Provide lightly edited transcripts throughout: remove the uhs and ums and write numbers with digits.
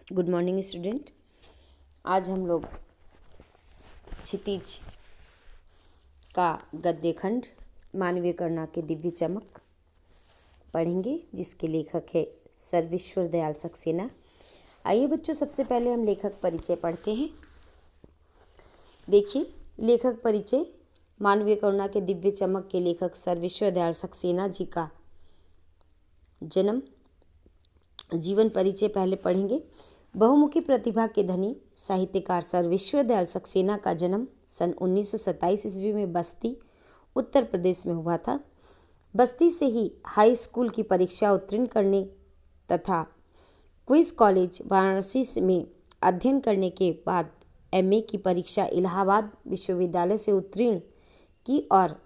Good morning student. आज हम लोग क्षितिज का गद्य खंड मानवीय करुणा की दिव्य चमक पढ़ेंगे, जिसके लेखक है सर्वेश्वर दयाल सक्सेना। आइए बच्चों, सबसे पहले हम लेखक परिचय पढ़ते हैं। देखिए, लेखक परिचय। मानवीय करुणा के दिव्य चमक के लेखक सर्वेश्वर दयाल सक्सेना जी का जन्म, जीवन परिचय पहले पढ़ेंगे। बहुमुखी प्रतिभा के धनी साहित्यकार सर्वेश्वर दयाल सक्सेना का जन्म सन 1927 ईस्वी में बस्ती, उत्तर प्रदेश में हुआ था। बस्ती से ही हाई स्कूल की परीक्षा उत्तीर्ण करने तथा क्वींस कॉलेज वाराणसी में अध्ययन करने के बाद एमए की परीक्षा इलाहाबाद विश्वविद्यालय से उत्तीर्ण की और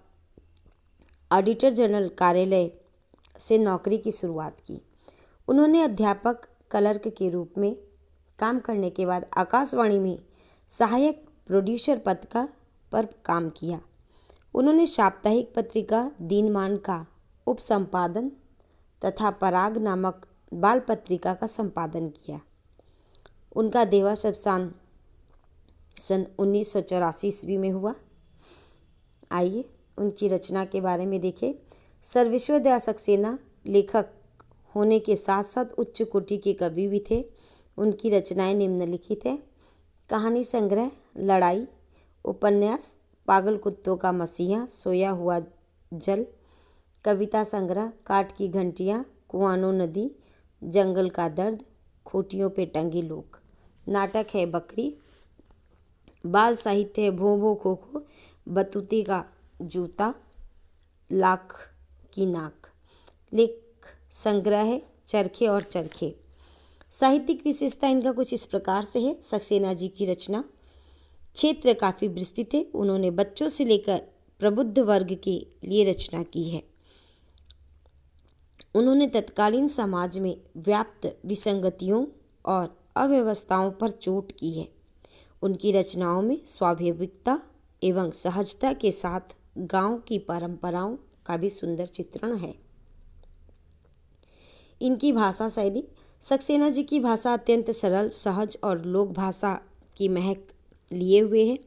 ऑडिटर जनरल कार्यालय से नौकरी की शुरुआत की। उन्होंने अध्यापक क्लर्क के रूप में काम करने के बाद आकाशवाणी में सहायक प्रोड्यूसर पद पर काम किया। उन्होंने साप्ताहिक पत्रिका दिनमान का उपसंपादन तथा पराग नामक बाल पत्रिका का संपादन किया। उनका देहावसान सन 1984 ईस्वी में हुआ। आइए उनकी रचना के बारे में देखें। सर्वेश्वर दयाल सक्सेना लेखक होने के साथ साथ उच्च कोटि के कवि भी थे। उनकी रचनाएं निम्नलिखित है: कहानी संग्रह लड़ाई, उपन्यास पागल कुत्तों का मसीहा, सोया हुआ जल, कविता संग्रह काठ की घंटियाँ, कुआनो नदी, जंगल का दर्द, खूंटियों पे टंगे लोग, नाटक है बकरी, बाल साहित्य है भो भो खो खो, बतूते का जूता, लाख की नाक, लेख संग्रह है चरखे और चरखे। साहित्यिक विशेषता इनका कुछ इस प्रकार से है। सक्सेना जी की रचना क्षेत्र काफ़ी विस्तृत है। उन्होंने बच्चों से लेकर प्रबुद्ध वर्ग के लिए रचना की है। उन्होंने तत्कालीन समाज में व्याप्त विसंगतियों और अव्यवस्थाओं पर चोट की है। उनकी रचनाओं में स्वाभाविकता एवं सहजता के साथ गांव की परंपराओं का भी सुंदर चित्रण है। इनकी भाषा शैली। सक्सेना जी की भाषा अत्यंत सरल, सहज और लोक भाषा की महक लिए हुए है।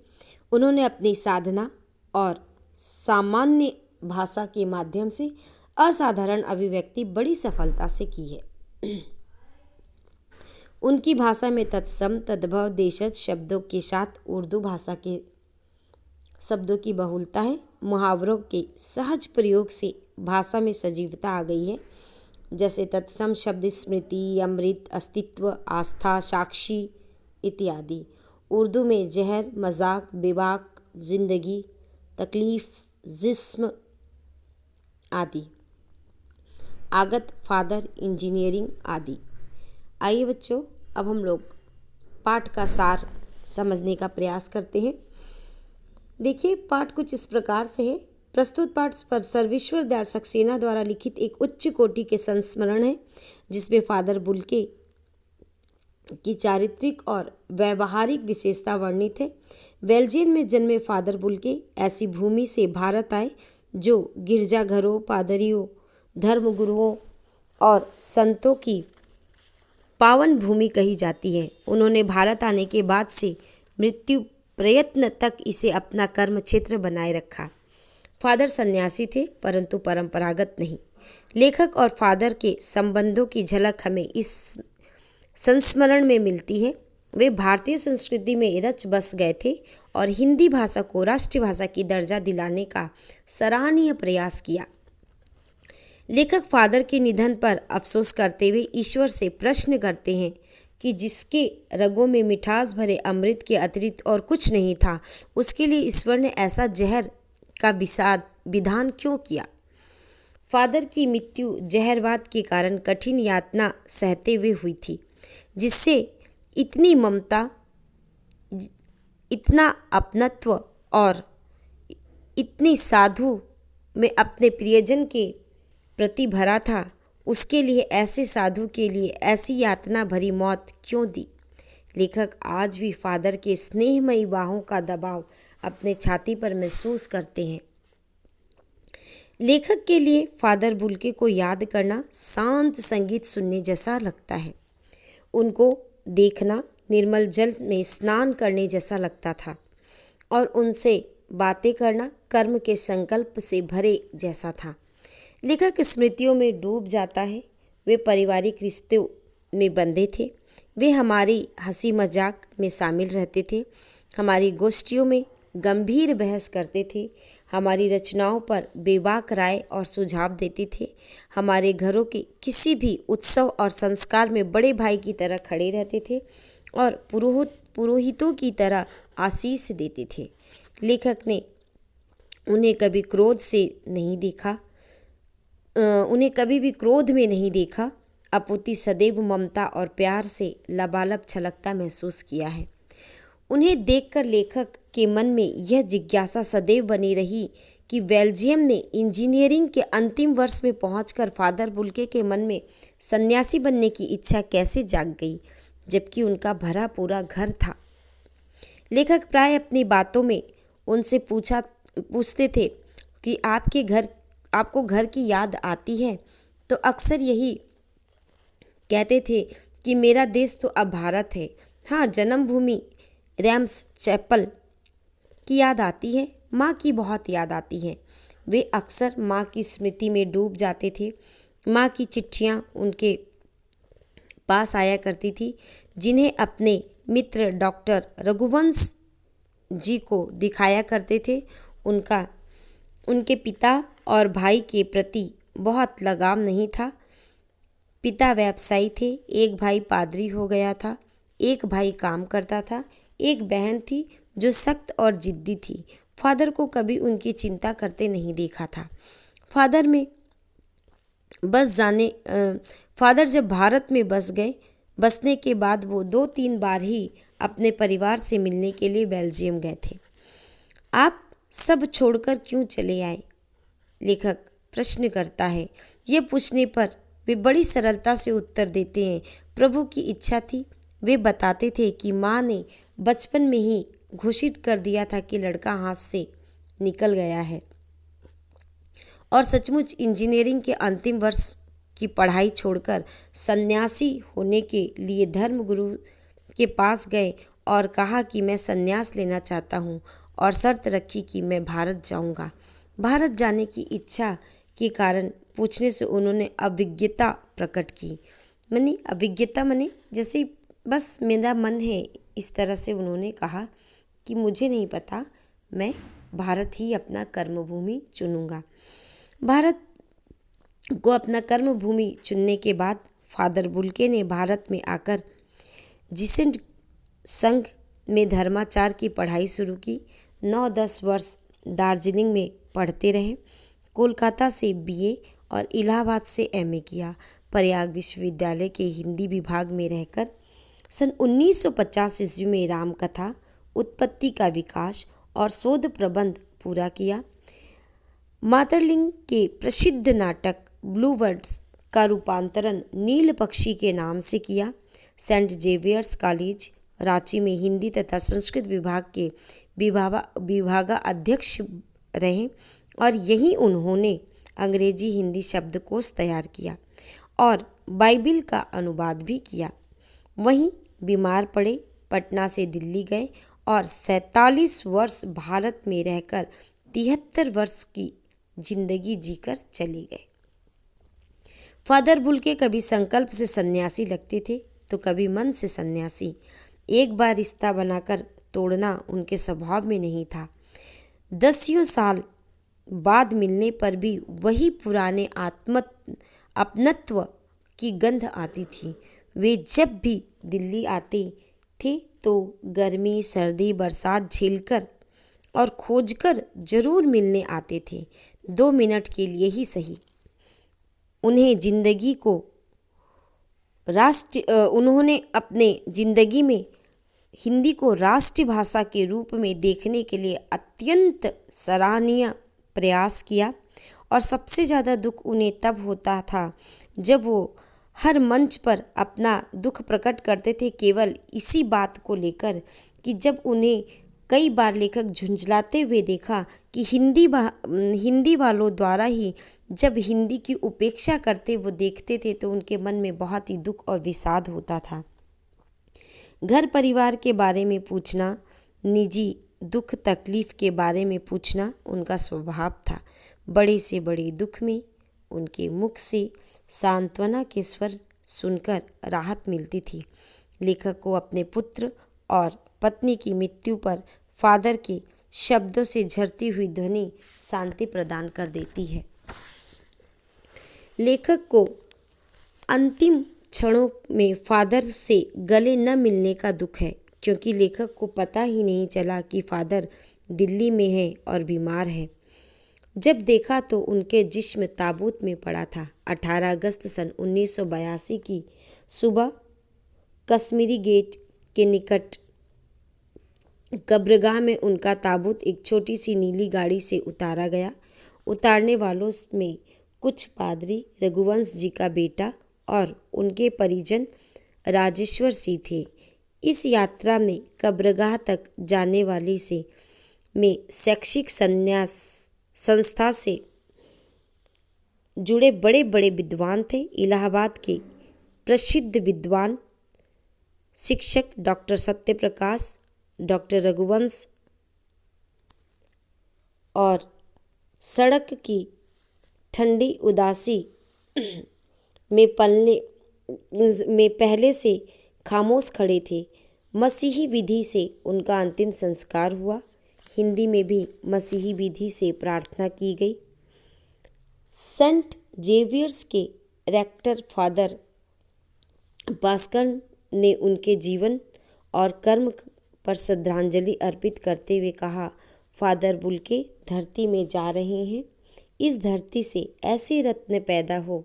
उन्होंने अपनी साधना और सामान्य भाषा के माध्यम से असाधारण अभिव्यक्ति बड़ी सफलता से की है। उनकी भाषा में तत्सम तद्भव देशज शब्दों के साथ उर्दू भाषा के शब्दों की बहुलता है। मुहावरों के सहज प्रयोग से भाषा में सजीवता आ गई है। जैसे तत्सम शब्द स्मृति, अमृत, अस्तित्व, आस्था, साक्षी इत्यादि। उर्दू में जहर, मजाक, बेबाक, जिंदगी, तकलीफ, जिस्म आदि। आगत, फादर, इंजीनियरिंग आदि। आइए बच्चों, अब हम लोग पाठ का सार समझने का प्रयास करते हैं। देखिए, पाठ कुछ इस प्रकार से है। प्रस्तुत पाठ पर सर्वेश्वर दयाल सक्सेना द्वारा लिखित एक उच्च कोटि के संस्मरण है, जिसमें फादर बुल्के की चारित्रिक और व्यवहारिक विशेषता वर्णित है। बेल्जियम में जन्मे फादर बुल्के ऐसी भूमि से भारत आए जो गिरजाघरों, पादरियों, धर्मगुरुओं और संतों की पावन भूमि कही जाती है। उन्होंने भारत आने के बाद से मृत्यु प्रयत्न तक इसे अपना कर्म क्षेत्र बनाए रखा। फादर सन्यासी थे, परंतु परंपरागत नहीं। लेखक और फादर के संबंधों की झलक हमें इस संस्मरण में मिलती है। वे भारतीय संस्कृति में रच बस गए थे और हिंदी भाषा को राष्ट्रीय भाषा की दर्जा दिलाने का सराहनीय प्रयास किया। लेखक फादर के निधन पर अफसोस करते हुए ईश्वर से प्रश्न करते हैं कि जिसके रगों में मिठास भरे अमृत के अतिरिक्त और कुछ नहीं था, उसके लिए ईश्वर ने ऐसा जहर का विधान क्यों किया। फादर की मृत्यु जहरवाद के कारण कठिन यातना सहते हुए हुई थी, जिससे इतनी ममता, इतना अपनत्व और इतनी साधु में अपने प्रियजन के प्रति भरा था, उसके लिए ऐसे साधु के लिए ऐसी यातना भरी मौत क्यों दी। लेखक आज भी फादर के स्नेहमयी बाहों का दबाव अपने छाती पर महसूस करते हैं। लेखक के लिए फादर बुल्के को याद करना शांत संगीत सुनने जैसा लगता है। उनको देखना निर्मल जल में स्नान करने जैसा लगता था और उनसे बातें करना कर्म के संकल्प से भरे जैसा था। लेखक स्मृतियों में डूब जाता है। वे पारिवारिक रिश्तों में बंधे थे। वे हमारी हंसी मजाक में शामिल रहते थे, हमारी गोष्ठियों में गंभीर बहस करते थे, हमारी रचनाओं पर बेबाक राय और सुझाव देते थे, हमारे घरों के किसी भी उत्सव और संस्कार में बड़े भाई की तरह खड़े रहते थे और पुरोहितों की तरह आशीष देते थे। लेखक ने उन्हें कभी कभी भी क्रोध में नहीं देखा, अपुति सदैव ममता और प्यार से लबालब छलकता महसूस किया है। उन्हें देखकर लेखक के मन में यह जिज्ञासा सदैव बनी रही कि बेल्जियम में इंजीनियरिंग के अंतिम वर्ष में पहुंचकर फादर बुल्के के मन में सन्यासी बनने की इच्छा कैसे जाग गई, जबकि उनका भरा पूरा घर था। लेखक प्राय अपनी बातों में उनसे पूछते थे कि आपको घर की याद आती है, तो अक्सर यही कहते थे कि मेरा देश तो अब भारत है। हाँ, जन्मभूमि रैम्स चैपल की याद आती है, माँ की बहुत याद आती है। वे अक्सर माँ की स्मृति में डूब जाते थे। माँ की चिट्ठियाँ उनके पास आया करती थी, जिन्हें अपने मित्र डॉक्टर रघुवंश जी को दिखाया करते थे। उनके पिता और भाई के प्रति बहुत लगाव नहीं था। पिता व्यवसायी थे, एक भाई पादरी हो गया था, एक भाई काम करता था, एक बहन थी जो सख्त और जिद्दी थी। फादर को कभी उनकी चिंता करते नहीं देखा था। फादर जब भारत में बसने के बाद वो 2-3 बार ही अपने परिवार से मिलने के लिए बेल्जियम गए थे। आप सब छोड़कर क्यों चले आए? लेखक प्रश्न करता है। ये पूछने पर वे बड़ी सरलता से उत्तर देते हैं, प्रभु की इच्छा थी। वे बताते थे कि माँ ने बचपन में ही घोषित कर दिया था कि लड़का हाथ से निकल गया है, और सचमुच इंजीनियरिंग के अंतिम वर्ष की पढ़ाई छोड़कर सन्यासी होने के लिए धर्मगुरु के पास गए और कहा कि मैं सन्यास लेना चाहता हूँ, और शर्त रखी कि मैं भारत जाऊँगा। भारत जाने की इच्छा के कारण पूछने से उन्होंने अविज्ञता प्रकट की। अविज्ञता मने जैसे बस मेरा मन है, इस तरह से उन्होंने कहा कि मुझे नहीं पता, मैं भारत ही अपना कर्मभूमि चुनूँगा। भारत को अपना कर्मभूमि चुनने के बाद फादर बुल्के ने भारत में आकर जीसेंट संघ में धर्माचार की पढ़ाई शुरू की। 9-10 वर्ष दार्जिलिंग में पढ़ते रहे। कोलकाता से बीए और इलाहाबाद से एमए किया। प्रयाग विश्वविद्यालय के हिंदी विभाग में रहकर सन 1950 ईस्वी में रामकथा, उत्पत्ति का विकास और शोध प्रबंध पूरा किया। मातरलिंग के प्रसिद्ध नाटक ब्लू वर्ड्स का रूपांतरण नील पक्षी के नाम से किया। सेंट जेवियर्स कॉलेज रांची में हिंदी तथा संस्कृत विभाग के विभागाध्यक्ष रहे और यहीं उन्होंने अंग्रेजी हिंदी शब्दकोश तैयार किया और बाइबिल का अनुवाद भी किया। वहीं बीमार पड़े, पटना से दिल्ली गए और 47 वर्ष भारत में रहकर 73 वर्ष की जिंदगी जीकर चले गए। फादर बुल्के कभी संकल्प से सन्यासी लगते थे तो कभी मन से सन्यासी। एक बार रिश्ता बनाकर तोड़ना उनके स्वभाव में नहीं था। 10 साल बाद मिलने पर भी वही पुराने अपनत्व की गंध आती थी। वे जब भी दिल्ली आते थे तो गर्मी, सर्दी, बरसात झेलकर और खोजकर जरूर मिलने आते थे, 2 मिनट के लिए ही सही। उन्होंने अपने जिंदगी में हिंदी को राष्ट्रीय भाषा के रूप में देखने के लिए अत्यंत सराहनीय प्रयास किया और सबसे ज़्यादा दुख उन्हें तब होता था जब वो हर मंच पर अपना दुख प्रकट करते थे, केवल इसी बात को लेकर कि जब उन्हें कई बार लेखक झुंझलाते हुए देखा कि हिंदी वालों द्वारा ही जब हिंदी की उपेक्षा करते वो देखते थे तो उनके मन में बहुत ही दुख और विषाद होता था। घर परिवार के बारे में पूछना, निजी दुख तकलीफ के बारे में पूछना उनका स्वभाव था। बड़े से बड़े दुख में उनके मुख से सांत्वना के स्वर सुनकर राहत मिलती थी। लेखक को अपने पुत्र और पत्नी की मृत्यु पर फादर के शब्दों से झरती हुई ध्वनि शांति प्रदान कर देती है। लेखक को अंतिम क्षणों में फादर से गले न मिलने का दुख है, क्योंकि लेखक को पता ही नहीं चला कि फादर दिल्ली में है और बीमार है। जब देखा तो उनके जिस्म ताबूत में पड़ा था। 18 अगस्त सन 1982 की सुबह कश्मीरी गेट के निकट कब्रगाह में उनका ताबूत एक छोटी सी नीली गाड़ी से उतारा गया। उतारने वालों में कुछ पादरी, रघुवंश जी का बेटा और उनके परिजन राजेश्वर सिंह थे। इस यात्रा में कब्रगाह तक जाने वाली से में शैक्षिक संन्यास संस्था से जुड़े बड़े बड़े विद्वान थे। इलाहाबाद के प्रसिद्ध विद्वान शिक्षक डॉक्टर सत्यप्रकाश, डॉक्टर रघुवंश और सड़क की ठंडी उदासी में पहले से खामोश खड़े थे। मसीही विधि से उनका अंतिम संस्कार हुआ। हिंदी में भी मसीही विधि से प्रार्थना की गई। सेंट जेवियर्स के रेक्टर फादर भास्कर ने उनके जीवन और कर्म पर श्रद्धांजलि अर्पित करते हुए कहा, फादर बुल्के धरती में जा रहे हैं। इस धरती से ऐसे रत्न पैदा हो।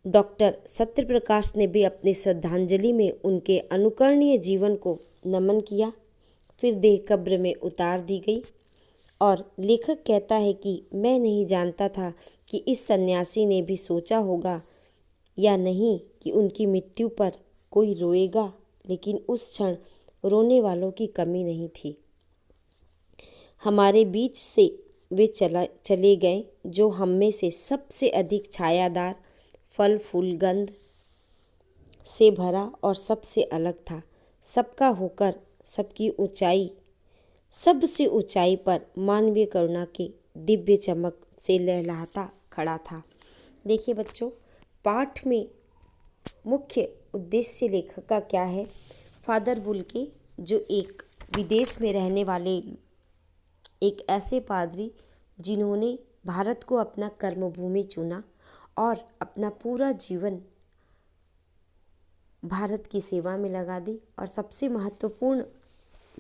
डॉक्टर सत्यप्रकाश ने भी अपनी श्रद्धांजलि में उनके अनुकरणीय जीवन को नमन किया। फिर देह कब्र में उतार दी गई और लेखक कहता है कि मैं नहीं जानता था कि इस सन्यासी ने भी सोचा होगा या नहीं कि उनकी मृत्यु पर कोई रोएगा, लेकिन उस क्षण रोने वालों की कमी नहीं थी। हमारे बीच से वे चले गए जो हम में से सबसे अधिक छायादार, फल फूल गंध से भरा और सबसे अलग था। सबका होकर सबकी ऊंचाई, सबसे ऊंचाई पर मानवीय करुणा की दिव्य चमक से लहलहाता खड़ा था। देखिए बच्चों, पाठ में मुख्य उद्देश्य लेखक का क्या है। फादर बुल्के जो एक विदेश में रहने वाले एक ऐसे पादरी जिन्होंने भारत को अपना कर्मभूमि चुना और अपना पूरा जीवन भारत की सेवा में लगा दी। और सबसे महत्वपूर्ण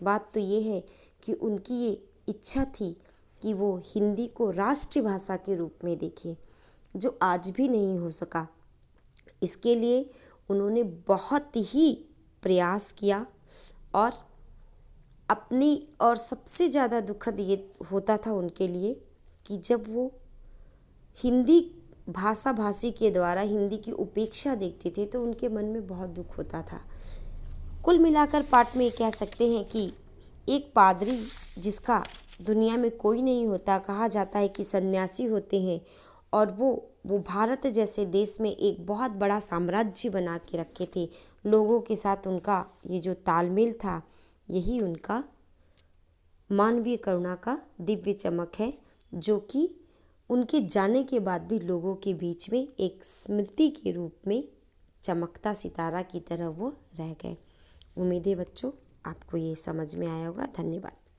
बात तो ये है कि उनकी ये इच्छा थी कि वो हिंदी को राष्ट्रीय भाषा के रूप में देखें, जो आज भी नहीं हो सका। इसके लिए उन्होंने बहुत ही प्रयास किया और अपनी और सबसे ज़्यादा दुखद ये होता था उनके लिए कि जब वो हिंदी भाषा भाषी के द्वारा हिंदी की उपेक्षा देखते थे तो उनके मन में बहुत दुख होता था। कुल मिलाकर पाठ में ये कह सकते हैं कि एक पादरी जिसका दुनिया में कोई नहीं होता, कहा जाता है कि सन्यासी होते हैं और वो भारत जैसे देश में एक बहुत बड़ा साम्राज्य बना के रखे थे। लोगों के साथ उनका ये जो तालमेल था, यही उनका मानवीय करुणा का दिव्य चमक है, जो कि उनके जाने के बाद भी लोगों के बीच में एक स्मृति के रूप में चमकता सितारा की तरह वो रह गए। उम्मीद है बच्चों आपको ये समझ में आया होगा। धन्यवाद।